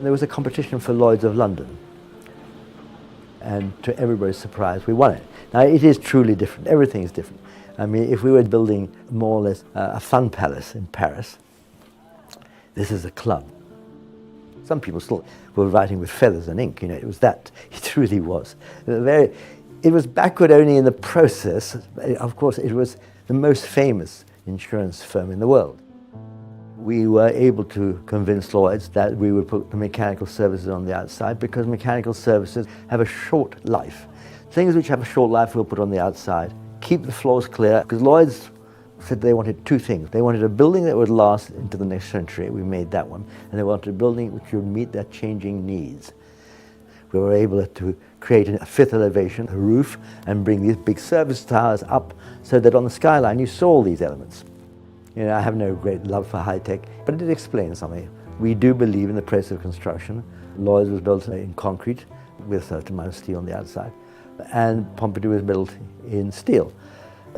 There was a competition for Lloyd's of London, and to everybody's surprise, we won it. Now, it is truly different. Everything is different. I mean, if we were building more or less a fun palace in Paris, this is a club. Some people still were writing with feathers and ink, it was that. It really was. It was backward only in the process. Of course, it was the most famous insurance firm in the world. We were able to convince Lloyd's that we would put the mechanical services on the outside because mechanical services have a short life. Things which have a short life we'll put on the outside, keep the floors clear, because Lloyd's said they wanted two things. They wanted a building that would last into the next century, we made that one, and they wanted a building which would meet their changing needs. We were able to create a fifth elevation, a roof, and bring these big service towers up so that on the skyline you saw all these elements. I have no great love for high-tech, but it explains something. We do believe in the process of construction. Lloyd's was built in concrete with a certain amount of steel on the outside, and Pompidou was built in steel.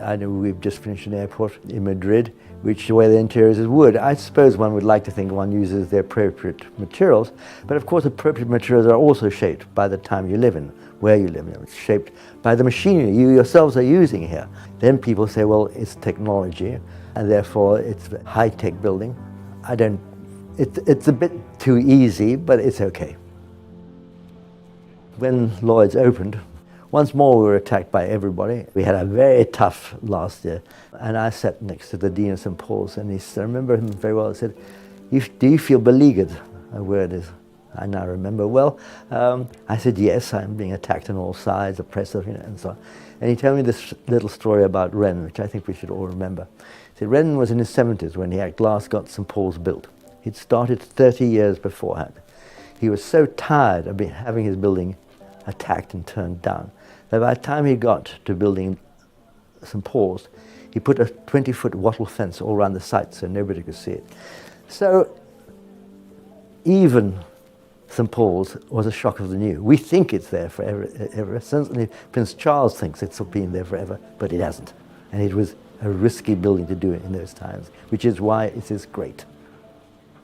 I know we've just finished an airport in Madrid, where the interiors is wood. I suppose one would like to think one uses the appropriate materials, but of course appropriate materials are also shaped by the time you live in, where you live in. It's shaped by the machinery you yourselves are using here. Then people say, well, it's technology, and therefore it's a high-tech building. It's a bit too easy, but it's okay. When Lloyd's opened, once more we were attacked by everybody. We had a very tough last year, and I sat next to the Dean of St. Paul's, and I remember him very well. He said, do you feel beleaguered? A word is, I now remember well. I said, yes, I'm being attacked on all sides, oppressed, and so on. And he told me this little story about Wren, which I think we should all remember. He said, Wren was in his 70s when he at last got St. Paul's built. He'd started 30 years beforehand. He was so tired of having his building attacked and turned down that by the time he got to building St. Paul's, he put a 20-foot wattle fence all around the site so nobody could see it. So even St. Paul's was a shock of the new. We think it's there forever, ever. Certainly Prince Charles thinks it's been there forever, but it hasn't. And it was a risky building to do it in those times, which is why it is great.